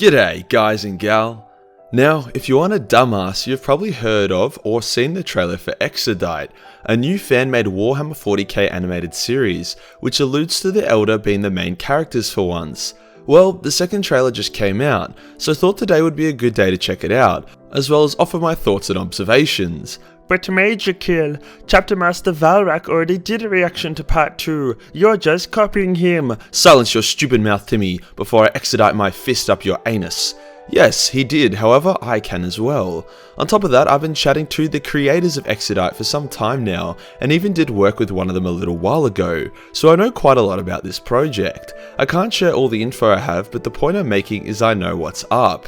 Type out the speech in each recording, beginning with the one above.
G'day guys and gal. Now, if you aren't a dumbass, you've probably heard of or seen the trailer for Exodite, a new fan-made Warhammer 40k animated series, which alludes to the Elder being the main characters for once. Well, the second trailer just came out, so I thought today would be a good day to check it out, as well as offer my thoughts and observations. But Majorkill, Chapter Master Valrak already did a reaction to part 2. You're just copying him. Silence your stupid mouth, Timmy, before I extradite my fist up your anus. Yes, he did, however, I can as well. On top of that, I've been chatting to the creators of Exodite for some time now, and even did work with one of them a little while ago, so I know quite a lot about this project. I can't share all the info I have, but the point I'm making is I know what's up.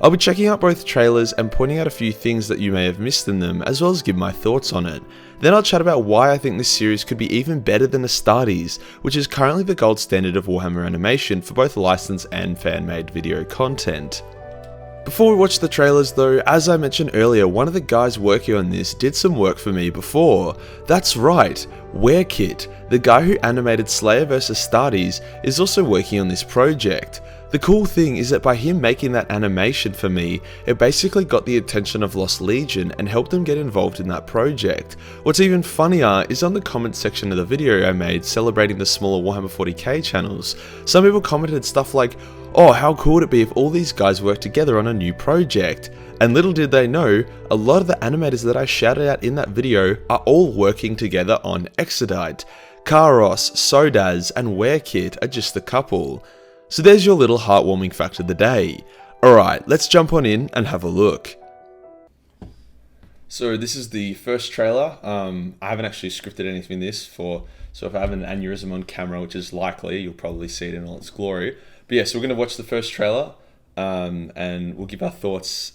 I'll be checking out both trailers and pointing out a few things that you may have missed in them, as well as give my thoughts on it. Then I'll chat about why I think this series could be even better than Astartes, which is currently the gold standard of Warhammer animation for both licensed and fan-made video content. Before we watch the trailers though, as I mentioned earlier, one of the guys working on this did some work for me before. That's right, Warhammer, the guy who animated Slayer vs Astartes, is also working on this project. The cool thing is that by him making that animation for me, it basically got the attention of Lost Legion and helped them get involved in that project. What's even funnier is on the comment section of the video I made celebrating the smaller Warhammer 40k channels, some people commented stuff like, "Oh, how cool would it be if all these guys worked together on a new project?" And little did they know, a lot of the animators that I shouted out in that video are all working together on Exodite. Karos, Sodaz, and Warhammer are just a couple. So there's your little heartwarming fact of the day. Alright, let's jump on in and have a look. So this is the first trailer. I haven't actually scripted anything in this so if I have an aneurysm on camera, which is likely, you'll probably see it in all its glory. But yeah, so we're going to watch the first trailer and we'll give our thoughts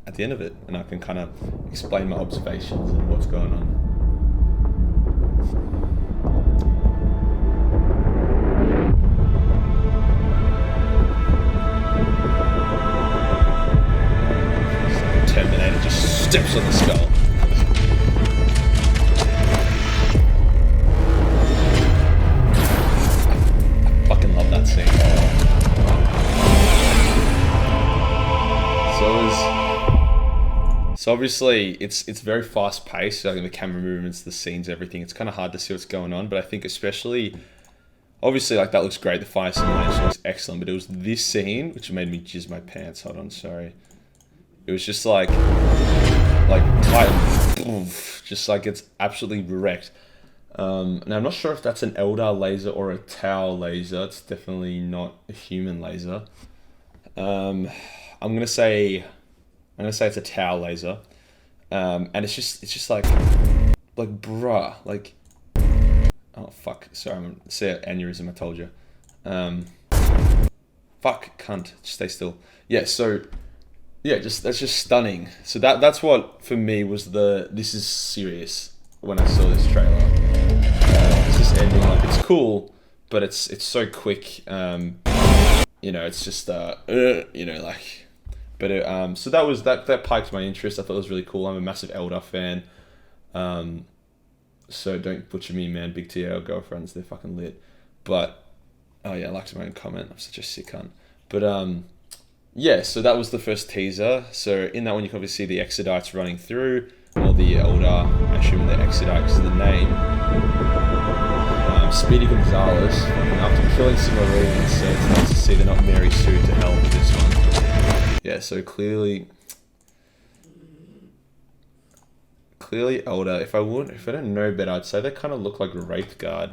at the end of it, and I can kind of explain my observations and what's going on. Terminator just steps on the skull. I fucking love that scene. So obviously it's very fast paced, like the camera movements, the scenes, everything. It's kind of hard to see what's going on, but I think especially, obviously like that looks great, the fire simulation looks excellent, but it was this scene which made me jizz my pants. Hold on, sorry. It was just like Titan, just like it's absolutely wrecked. Now I'm not sure if that's an Eldar laser or a Tau laser. It's definitely not a human laser. I'm gonna say it's a Tau laser, and it's just like bruh, like, oh fuck, sorry, I'm gonna say aneurysm. I told you. Fuck, cunt, just stay still. Yeah, so. Yeah, that's just stunning. So that's what for me was this is serious when I saw this trailer. It's just ending, like, it's cool, but it's so quick. It's just like, but it, so that piqued my interest. I thought it was really cool. I'm a massive Eldar fan. So don't butcher me, man. Big TA girlfriends, they're fucking lit. But oh yeah, I liked my own comment. I'm such a sick cunt. But yeah, so that was the first teaser. So in that one, you can obviously see the Exodites running through, or the Eldar, I assume they're Exodite because of the name. Speedy Gonzalez, after killing some Marines, so it's nice to see they're not Mary Sue to hell with this one. Yeah, so clearly Eldar. If I don't know better, I'd say they kind of look like Wraith Guard.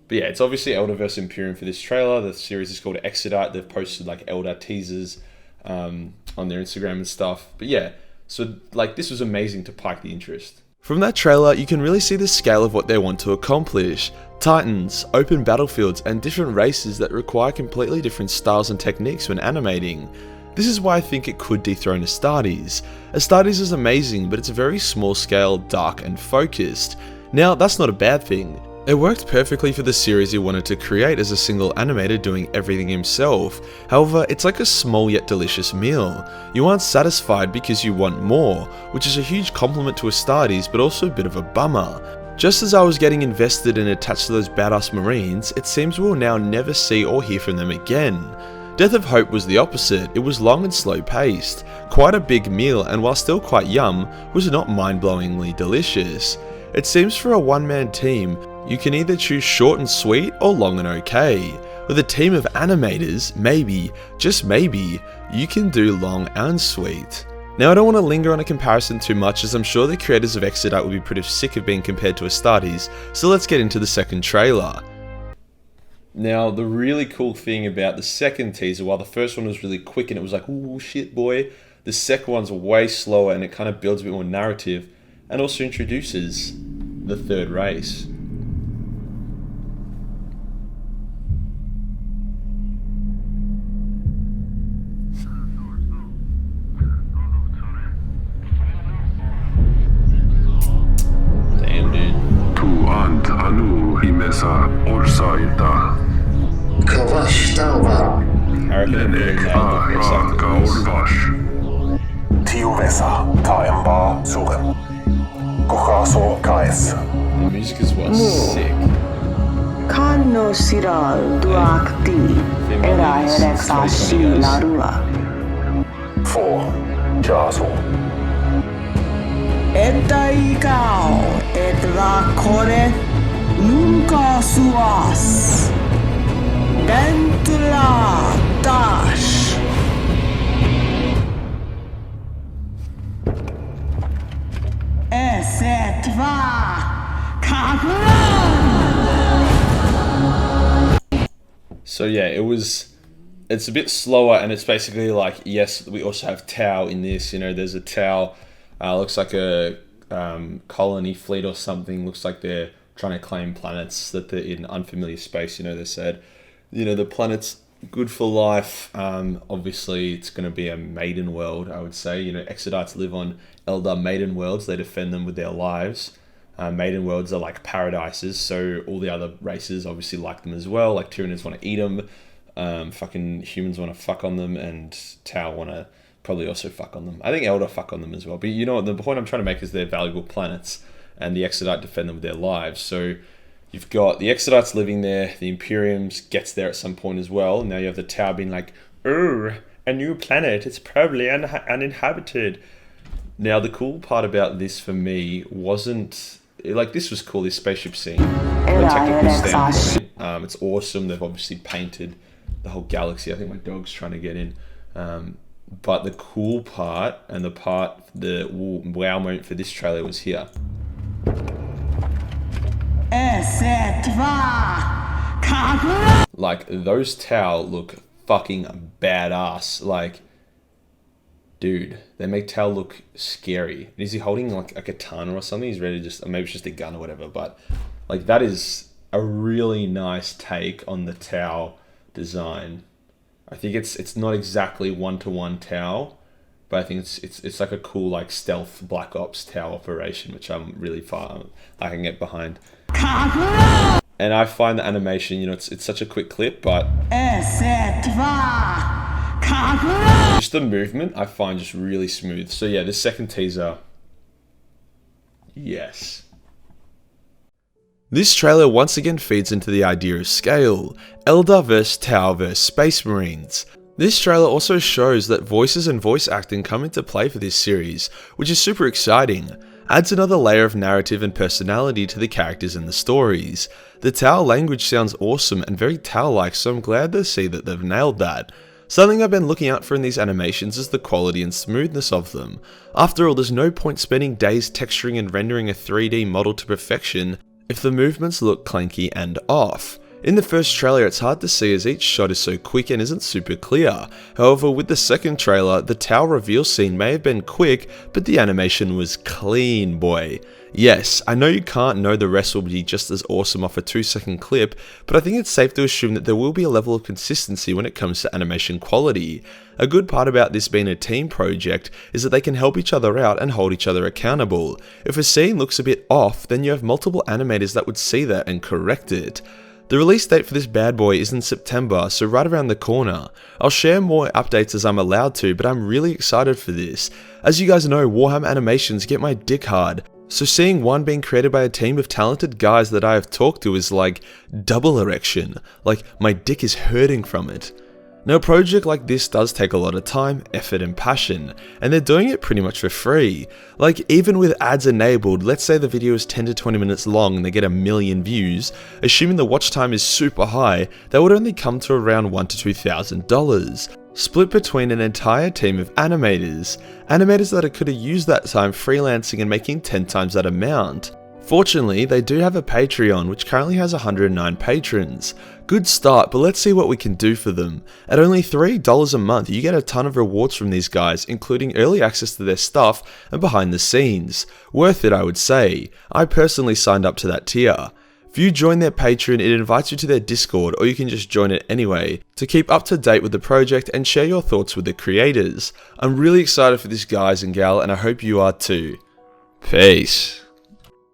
But yeah, it's obviously Eldar vs Imperium for this trailer. The series is called Exodite. They've posted like Eldar teasers on their Instagram and stuff. But yeah, so like this was amazing to pique the interest. From that trailer, you can really see the scale of what they want to accomplish. Titans, open battlefields, and different races that require completely different styles and techniques when animating. This is why I think it could dethrone Astartes. Astartes is amazing, but it's very small scale, dark, and focused. Now, that's not a bad thing. It worked perfectly for the series he wanted to create as a single animator doing everything himself. However, it's like a small yet delicious meal. You aren't satisfied because you want more, which is a huge compliment to Astartes but also a bit of a bummer. Just as I was getting invested and attached to those badass marines, it seems we'll now never see or hear from them again. Death of Hope was the opposite. It was long and slow paced, quite a big meal, and while still quite yum, was not mind-blowingly delicious. It seems for a one-man team, you can either choose short and sweet or long and okay. With a team of animators, maybe, just maybe, you can do long and sweet. Now I don't want to linger on a comparison too much, as I'm sure the creators of Exodite will be pretty sick of being compared to Astartes, so let's get into the second trailer. Now the really cool thing about the second teaser, while the first one was really quick and it was like, ooh shit boy, the second one's way slower and it kind of builds a bit more narrative and also introduces the third race. The music as well, sick. Kanno siral duakti era ereksashi larua. 4. Jasu. Eta ikao etra kore nunca suas. Dentla dash. So yeah, it's a bit slower and it's basically like, yes, we also have Tau in this, you know, there's a Tau, looks like a colony fleet or something, looks like they're trying to claim planets that they're in unfamiliar space, you know, they said, you know, the planet's good for life, obviously it's going to be a maiden world, I would say, you know, Exodites live on Eldar maiden worlds, they defend them with their lives. Maiden worlds are like paradises, so all the other races obviously like them as well, like Tyranids want to eat them, fucking humans want to fuck on them, and Tau want to probably also fuck on them. I think Eldar fuck on them as well, but you know what, the point I'm trying to make is they're valuable planets, and the Exodite defend them with their lives, so you've got the Exodites living there, the Imperiums gets there at some point as well, and now you have the Tau being like, oh, a new planet, it's probably uninhabited. Now the cool part about this for me wasn't, like, this was cool, this spaceship scene from a technical standpoint. It's awesome, they've obviously painted the whole galaxy. I think my dog's trying to get in. But the cool part, and the wow moment for this trailer was here. Like, those Tau look fucking badass. Like, dude, they make Tau look scary. Is he holding like a katana or something? He's ready to just, or maybe it's just a gun or whatever, but like that is a really nice take on the Tau design. I think it's not exactly one-to-one Tau, but I think it's like a cool like stealth Black Ops Tau operation, which I'm really I can get behind. And I find the animation, you know, it's such a quick clip, but just the movement I find just really smooth. So yeah, this second teaser, yes. This trailer once again feeds into the idea of scale, Eldar vs Tau vs Space Marines. This trailer also shows that voices and voice acting come into play for this series, which is super exciting. Adds another layer of narrative and personality to the characters and the stories. The Tau language sounds awesome and very Tau-like, so I'm glad to see that they've nailed that. Something I've been looking out for in these animations is the quality and smoothness of them. After all, there's no point spending days texturing and rendering a 3D model to perfection if the movements look clunky and off. In the first trailer, it's hard to see as each shot is so quick and isn't super clear. However, with the second trailer, the Tau reveal scene may have been quick, but the animation was clean, boy. Yes, I know you can't know the rest will be just as awesome off a 2-second clip, but I think it's safe to assume that there will be a level of consistency when it comes to animation quality. A good part about this being a team project is that they can help each other out and hold each other accountable. If a scene looks a bit off, then you have multiple animators that would see that and correct it. The release date for this bad boy is in September, so right around the corner. I'll share more updates as I'm allowed to, but I'm really excited for this. As you guys know, Warhammer animations get my dick hard, So seeing one being created by a team of talented guys that I have talked to is like double erection, like my dick is hurting from it. Now a project like this does take a lot of time, effort and passion, and they're doing it pretty much for free. Like even with ads enabled, let's say the video is 10 to 20 minutes long and they get 1 million views, assuming the watch time is super high, that would only come to around $1,000 to $2,000. Split between an entire team of animators that could have used that time freelancing and making 10 times that amount. Fortunately, they do have a Patreon which currently has 109 patrons. Good start, but let's see what we can do for them. At only $3 a month, you get a ton of rewards from these guys, including early access to their stuff and behind the scenes. Worth it, I would say. I personally signed up to that tier. If you join their Patreon, it invites you to their Discord, or you can just join it anyway, to keep up to date with the project and share your thoughts with the creators. I'm really excited for this guys and gal, and I hope you are too. Peace.